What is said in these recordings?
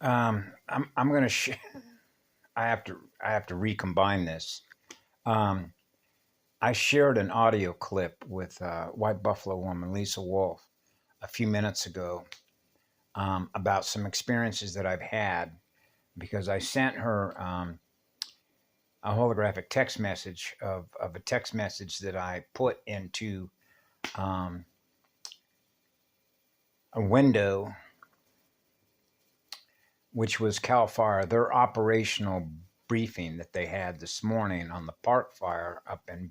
I'm going to. I have to recombine this. Um, I shared an audio clip with White Buffalo woman Lisa Wolf a few minutes ago about some experiences that I've had because I sent her a holographic text message of a text message that I put into um, a window, which was CAL FIRE, their operational briefing that they had this morning on the park fire up in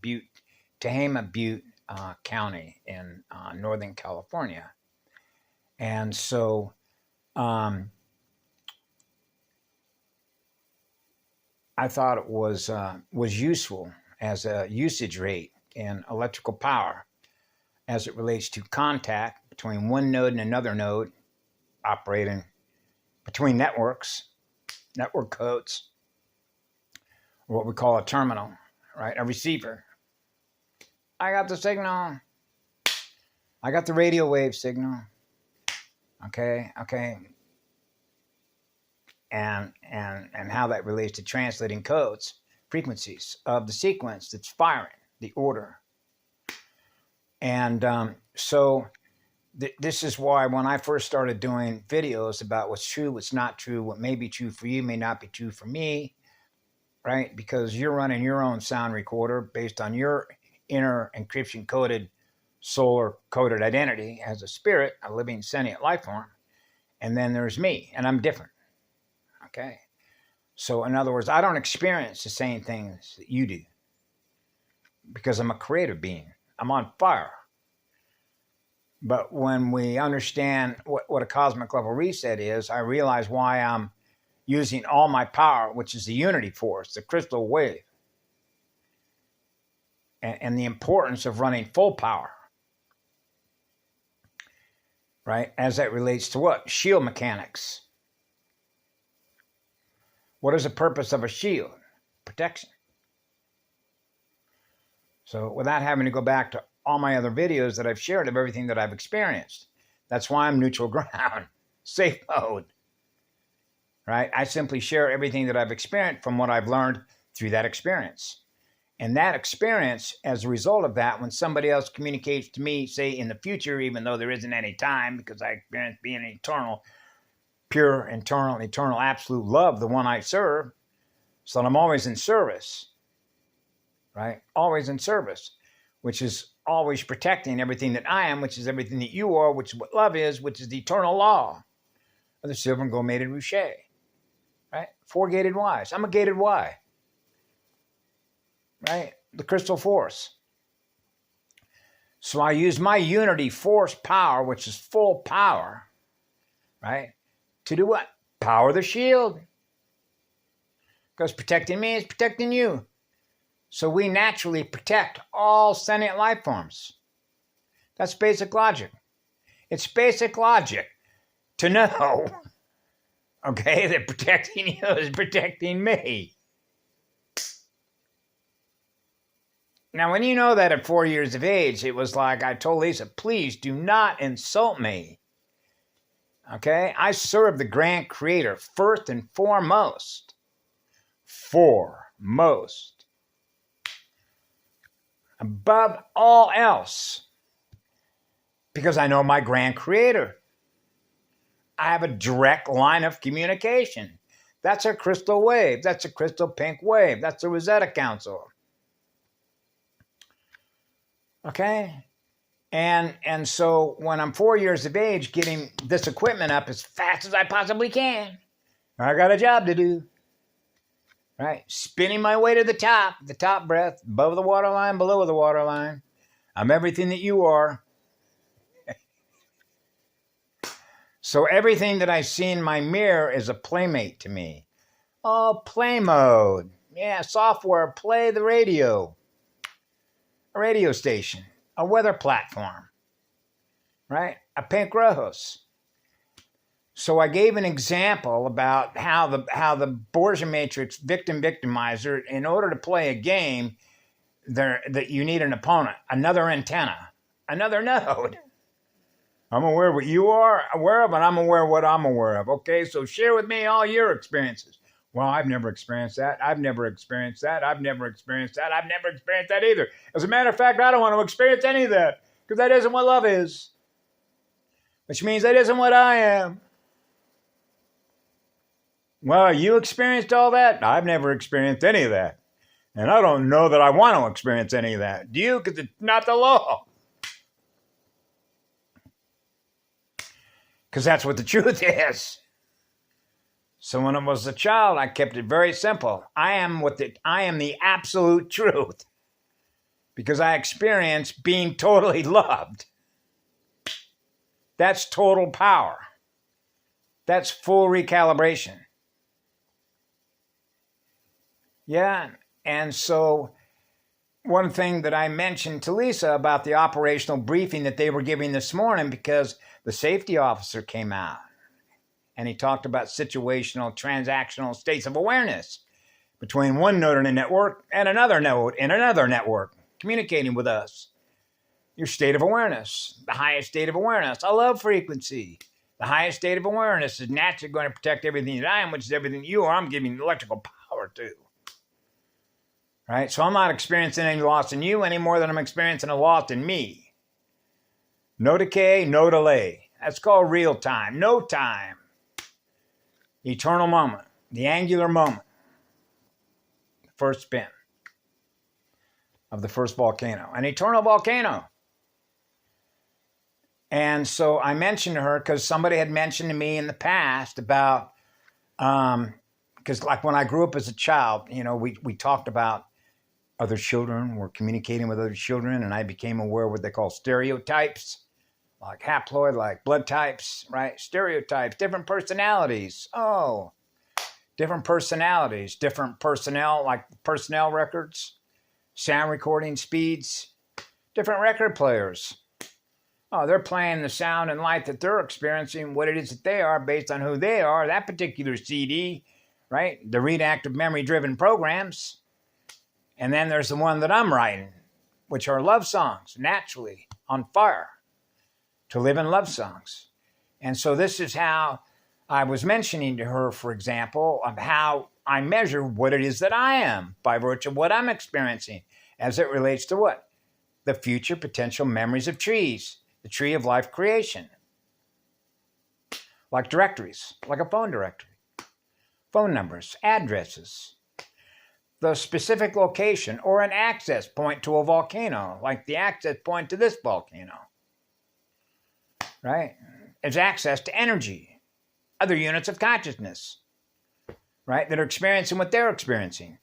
Tehama Butte County in Northern California. And so I thought it was useful as a usage rate in electrical power as it relates to contact between one node and another node operating between networks, network codes, or what we call a terminal, right? A receiver. I got the signal. I got the radio wave signal. Okay. And how that relates to translating codes, frequencies of the sequence that's firing, the order. And so this is why when I first started doing videos about what's true, what's not true, what may be true for you, may not be true for me, right? Because you're running your own sound recorder based on your inner encryption coded solar coded identity as a spirit, a living sentient life form. And then there's me, and I'm different. Okay. So in other words, I don't experience the same things that you do because I'm a creative being. I'm on fire. But when we understand what a cosmic level reset is, I realize why I'm using all my power, which is the unity force, the crystal wave, and the importance of running full power, right? As that relates to what? Shield mechanics. What is the purpose of a shield? Protection. So without having to go back to all my other videos that I've shared of everything that I've experienced, that's why I'm neutral ground, safe mode, right? I simply share everything that I've experienced from what I've learned through that experience. And that experience, as a result of that, when somebody else communicates to me, say in the future, even though there isn't any time because I experience being eternal, pure, eternal, absolute love, the one I serve, so I'm always in service, right? Always in service, which is always protecting everything that I am, which is everything that you are, which is what love is, which is the eternal law of the silver and gold mated Ruche, right? Four gated Ys. I'm a gated Y, right? The crystal force. So I use my unity force power, which is full power, right? To do what? Power the shield. Because protecting me is protecting you. So we naturally protect all sentient life forms. That's basic logic. It's basic logic to know, okay, that protecting you is protecting me. Now, when you know that at 4 years of age, it was like I told Lisa, please do not insult me. Okay? I serve the grand creator first and foremost. Foremost. Above all else. Because I know my grand creator. I have a direct line of communication. That's a crystal wave. That's a crystal pink wave. That's a Rosetta Council. Okay? And so when I'm 4 years of age, getting this equipment up as fast as I possibly can, I got a job to do. Right? Spinning my way to the top breath, above the waterline, below the waterline. I'm everything that you are. So everything that I see in my mirror is a playmate to me. Oh, play mode. Yeah, software, play the radio. A radio station. A weather platform. Right? A pink rose. So I gave an example about how the Borgia matrix victimizer, in order to play a game, that you need an opponent, another antenna, another node. I'm aware of what you are aware of, and I'm aware of what I'm aware of. Okay, so share with me all your experiences. Well, I've never experienced that. I've never experienced that. I've never experienced that. I've never experienced that either. As a matter of fact, I don't want to experience any of that because that isn't what love is, which means that isn't what I am. Well, you experienced all that? I've never experienced any of that. And I don't know that I want to experience any of that. Do you? Because it's not the law. Because that's what the truth is. So when I was a child, I kept it very simple. I am the absolute truth. Because I experienced being totally loved. That's total power. That's full recalibration. Yeah, and so one thing that I mentioned to Lisa about the operational briefing that they were giving this morning, because the safety officer came out and he talked about situational, transactional states of awareness between one node in a network and another node in another network communicating with us. Your state of awareness, the highest state of awareness, a love frequency. The highest state of awareness is naturally going to protect everything that I am, which is everything you are. I'm giving electrical power to. Right? So I'm not experiencing any loss in you any more than I'm experiencing a loss in me. No decay, no delay. That's called real time. No time. Eternal moment. The angular moment. The first spin of the first volcano. An eternal volcano. And so I mentioned to her because somebody had mentioned to me in the past about, because like when I grew up as a child, we talked about other children were communicating with other children, and I became aware of what they call stereotypes, like haploid, like blood types, right? Stereotypes, different personalities. Oh, different personalities, different personnel, like personnel records, sound recording speeds, different record players. Oh, they're playing the sound and light that they're experiencing, what it is that they are based on who they are, that particular CD, right? The reactive memory-driven programs. And then there's the one that I'm writing, which are love songs, naturally, on fire, to live in love songs. And so this is how I was mentioning to her, for example, of how I measure what it is that I am by virtue of what I'm experiencing as it relates to what? The future potential memories of trees, the tree of life creation. Like directories, like a phone directory, phone numbers, addresses, the specific location or an access point to a volcano, like the access point to this volcano, right? It's access to energy, other units of consciousness, right? That are experiencing what they're experiencing.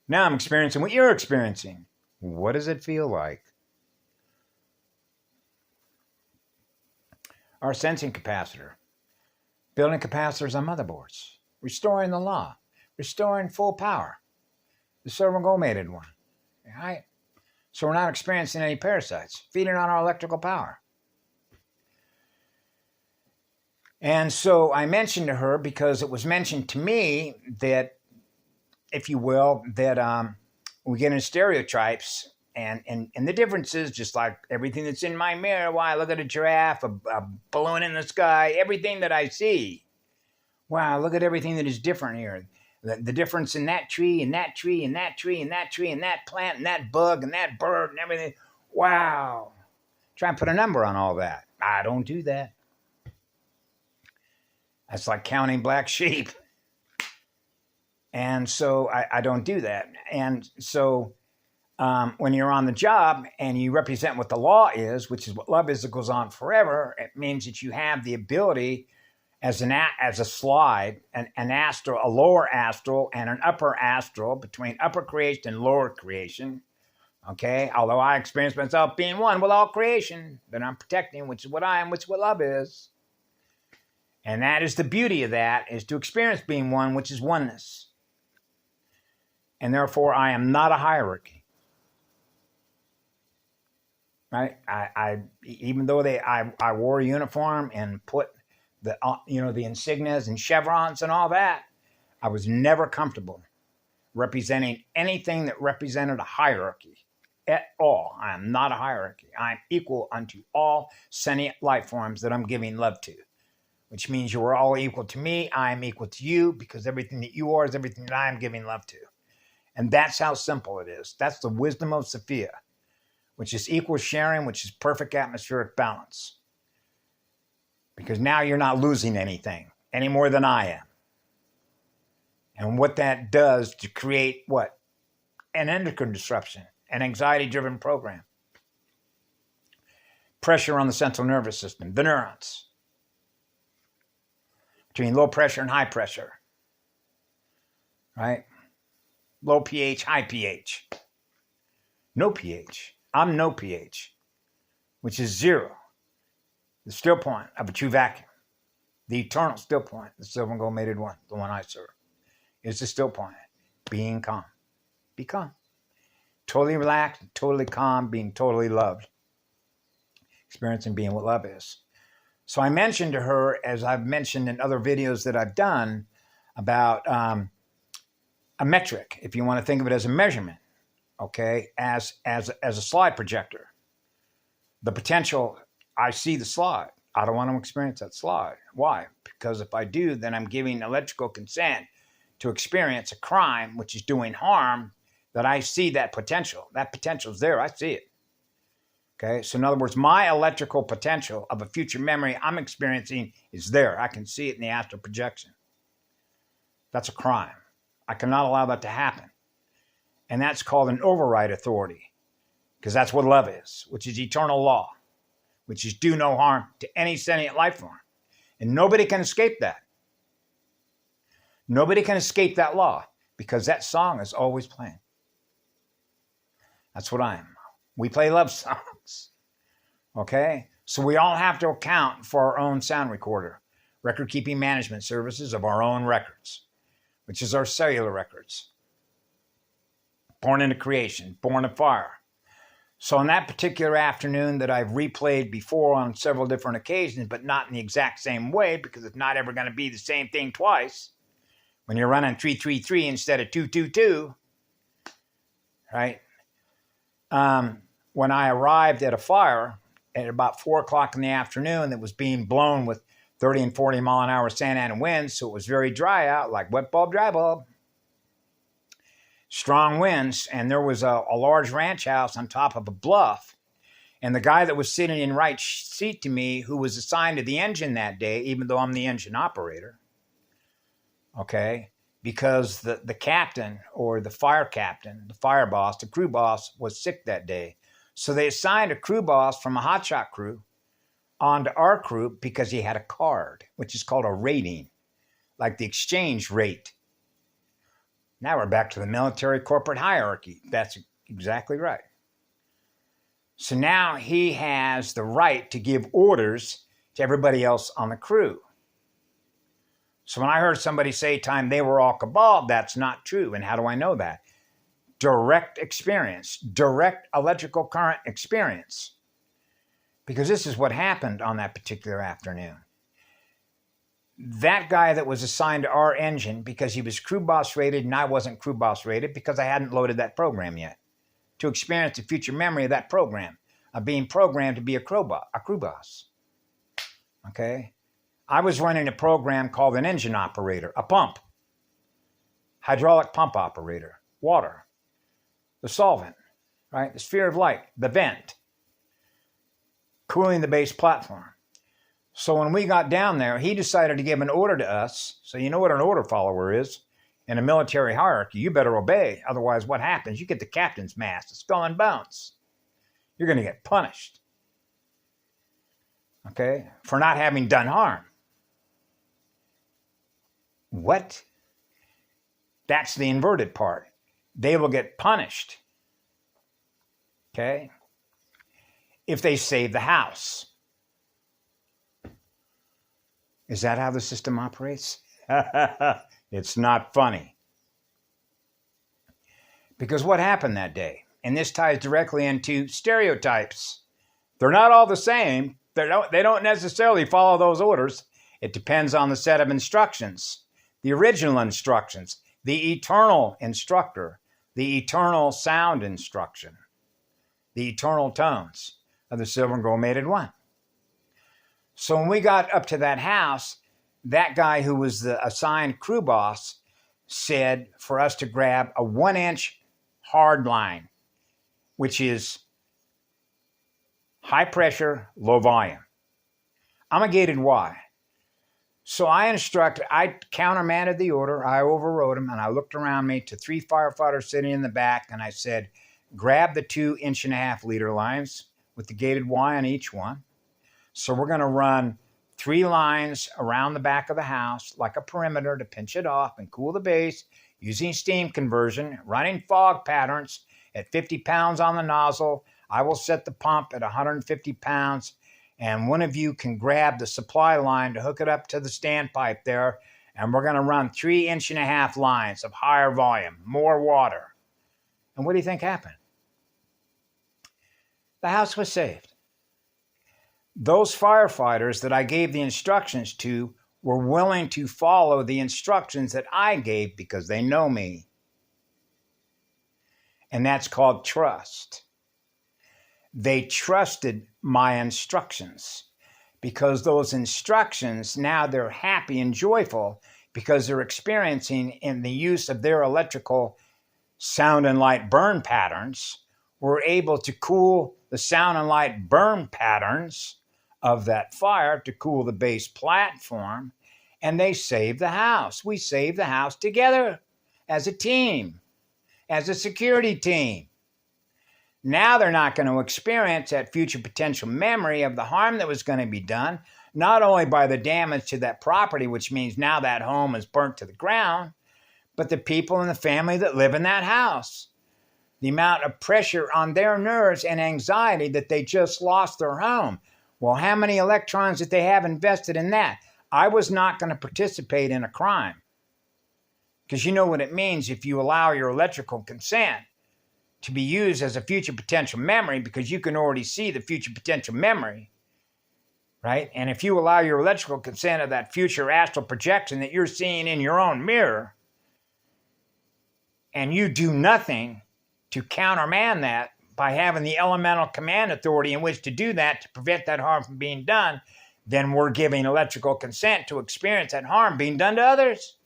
Now I'm experiencing what you're experiencing. What does it feel like? Our sensing capacitor, building capacitors on motherboards, restoring the law, restoring full power. The servo-gomated one, right? So we're not experiencing any parasites, feeding on our electrical power. And so I mentioned to her, because it was mentioned to me that, if you will, that we get in stereotypes, and the difference is just like everything that's in my mirror. Why, look at a giraffe, a balloon in the sky, everything that I see. Wow, look at everything that is different here. The difference in that tree and that tree and that tree and that tree and that plant and that bug and that bird and everything. Wow. Try and put a number on all that. I don't do that. That's like counting black sheep. And so I don't do that. And so when you're on the job and you represent what the law is, which is what love is that goes on forever, it means that you have the ability as a slide, an astral, a lower astral and an upper astral, between upper creation and lower creation. Okay, although I experience myself being one with all creation that I'm protecting, which is what I am, which is what love is. And that is the beauty of that, is to experience being one, which is oneness. And therefore, I am not a hierarchy. Right? I even though I wore a uniform and put the insignias and chevrons and all that, I was never comfortable representing anything that represented a hierarchy. at all. I am not a hierarchy. I am equal unto all sentient life forms that I'm giving love to, which means you are all equal to me. I am equal to you because everything that you are is everything that I am giving love to. And that's how simple it is. That's the wisdom of Sophia, which is equal sharing, which is perfect atmospheric balance. Because now you're not losing anything any more than I am. And what that does to create what? An endocrine disruption, an anxiety-driven program. Pressure on the central nervous system, the neurons. Between low pressure and high pressure. Right? Low pH, high pH. No pH. I'm no pH, which is zero. The still point of a true vacuum. The eternal still point, the silver and gold mated one, the one I serve, is the still point. Being calm. Be calm. Totally relaxed, totally calm, being totally loved. Experiencing being what love is. So I mentioned to her, as I've mentioned in other videos that I've done, about a metric, if you want to think of it as a measurement, okay, as a slide projector. The potential, I see the slide. I don't want to experience that slide. Why? Because if I do, then I'm giving electrical consent to experience a crime which is doing harm, that I see that potential. That potential is there. I see it. Okay? So in other words, my electrical potential of a future memory I'm experiencing is there. I can see it in the astral projection. That's a crime. I cannot allow that to happen. And that's called an override authority, because that's what love is, which is eternal law, which is do no harm to any sentient life form. And nobody can escape that. Nobody can escape that law, because that song is always playing. That's what I am. We play love songs. Okay? So we all have to account for our own sound recorder, record keeping management services of our own records, which is our cellular records. Born into creation, born of fire. So on that particular afternoon that I've replayed before on several different occasions, but not in the exact same way, because it's not ever going to be the same thing twice. When you're running 333 instead of 222, right? When I arrived at a fire at about 4 o'clock in the afternoon that was being blown with 30 and 40 mile an hour Santa Ana winds, so it was very dry out, like wet bulb, dry bulb. Strong winds, and there was a large ranch house on top of a bluff. And the guy that was sitting in right seat to me, who was assigned to the engine that day, even though I'm the engine operator, okay, because the captain or the fire captain, the fire boss, the crew boss was sick that day. So they assigned a crew boss from a hotshot crew onto our crew because he had a card, which is called a rating, like the exchange rate. Now we're back to the military corporate hierarchy. That's exactly right. So now he has the right to give orders to everybody else on the crew. So when I heard somebody say time they were all cabal, that's not true. And how do I know that? Direct experience, direct electrical current experience. Because this is what happened on that particular afternoon. That guy that was assigned to our engine, because he was crew boss rated and I wasn't crew boss rated because I hadn't loaded that program yet, to experience the future memory of that program, of being programmed to be a crew boss. Okay? I was running a program called an engine operator, a pump, hydraulic pump operator, water, the solvent, right? The sphere of light, the vent, cooling the base platform. So when we got down there, he decided to give an order to us. So you know what an order follower is in a military hierarchy. You better obey. Otherwise, what happens? You get the captain's mask, the skull and bones. You're going to get punished, okay, for not having done harm. What? That's the inverted part. They will get punished, okay, if they save the house. Is that how the system operates? It's not funny. Because what happened that day? And this ties directly into stereotypes. They're not all the same. They don't necessarily follow those orders. It depends on the set of instructions, the original instructions, the eternal instructor, the eternal sound instruction. the eternal tones of the silver and gold mated one. So when we got up to that house, that guy who was the assigned crew boss said for us to grab a 1-inch hard line, which is high pressure, low volume. I'm a gated Y. So I countermanded the order, I overrode him, and I looked around me to 3 firefighters sitting in the back, and I said, grab the 2.5-inch leader lines with the gated Y on each one. So we're going to run 3 lines around the back of the house like a perimeter to pinch it off and cool the base using steam conversion, running fog patterns at 50 pounds on the nozzle. I will set the pump at 150 pounds, and one of you can grab the supply line to hook it up to the standpipe there, and we're going to run 3.5-inch lines of higher volume, more water. And what do you think happened? The house was saved. Those firefighters that I gave the instructions to were willing to follow the instructions that I gave because they know me. And that's called trust. They trusted my instructions because those instructions, now they're happy and joyful because they're experiencing in the use of their electrical sound and light burn patterns, were able to cool the sound and light burn patterns of that fire to cool the base platform, and they saved the house. We saved the house together as a team, as a security team. Now they're not going to experience that future potential memory of the harm that was going to be done, not only by the damage to that property, which means now that home is burnt to the ground, but the people in the family that live in that house. The amount of pressure on their nerves and anxiety that they just lost their home. Well, how many electrons did they have invested in that? I was not going to participate in a crime. Because you know what it means if you allow your electrical consent to be used as a future potential memory, because you can already see the future potential memory, right? And if you allow your electrical consent of that future astral projection that you're seeing in your own mirror, and you do nothing to countermand that by having the elemental command authority in which to do that to prevent that harm from being done, then we're giving electrical consent to experience that harm being done to others.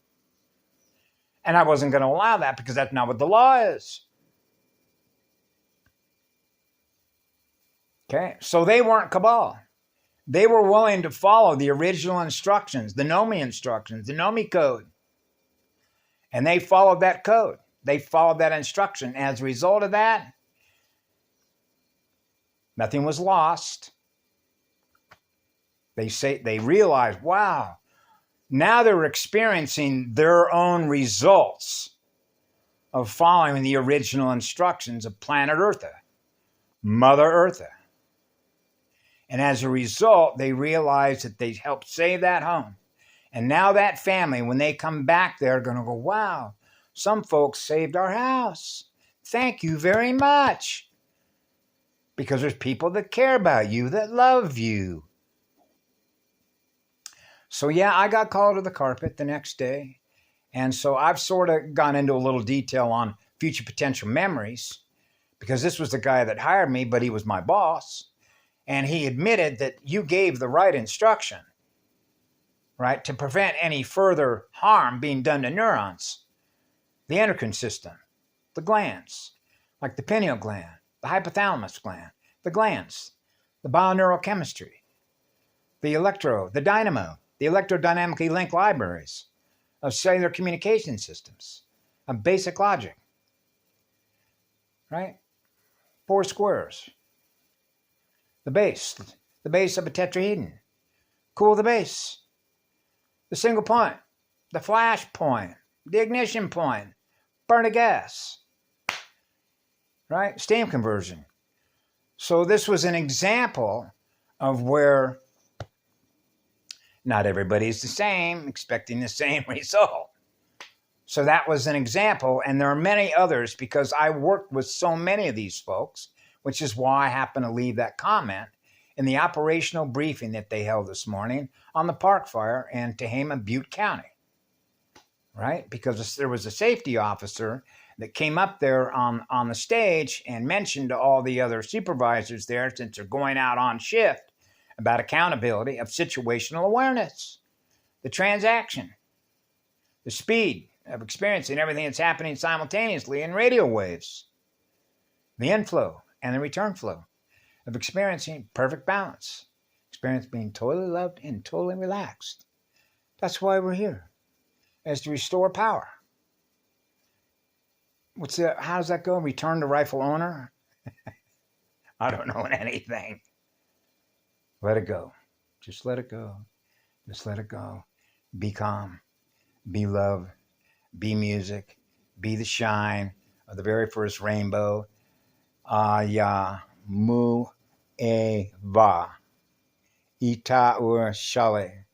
And I wasn't going to allow that because that's not what the law is. Okay, so they weren't cabal. They were willing to follow the original instructions, the NOMI instructions, the NOMI code. And they followed that code. They followed that instruction. As a result of that, nothing was lost. They realized, wow, now they're experiencing their own results of following the original instructions of planet Eartha, Mother Eartha. And as a result, they realized that they helped save that home. And now that family, when they come back, they're going to go, wow, some folks saved our house. Thank you very much. Because there's people that care about you, that love you. So yeah, I got called to the carpet the next day. And so I've sort of gone into a little detail on future potential memories, because this was the guy that hired me, but he was my boss. And he admitted that you gave the right instruction, right, to prevent any further harm being done to neurons, the endocrine system, the glands, like the pineal gland, the hypothalamus gland, the glands, the bioneurochemistry, the dynamo, the electrodynamically linked libraries of cellular communication systems, of basic logic, right? 4 squares. The base of a tetrahedron. Cool the base. The single point, the flash point, the ignition point, burn a gas, right? Steam conversion. So this was an example of where not everybody's the same, expecting the same result. So that was an example, and there are many others because I worked with so many of these folks, which is why I happen to leave that comment in the operational briefing that they held this morning on the park fire in Tehama, Butte County, right? Because there was a safety officer that came up there on the stage and mentioned to all the other supervisors there, since they're going out on shift, about accountability of situational awareness, the transaction, the speed of experiencing everything that's happening simultaneously in radio waves, the inflow and the return flow of experiencing perfect balance, experience being totally loved and totally relaxed. That's why we're here, is to restore power. How does that go? Return to rightful owner? I don't know anything. Let it go. Just let it go. Just let it go. Be calm. Be love. Be music. Be the shine of the very first rainbow. Aya mu eva. Ita ur shale.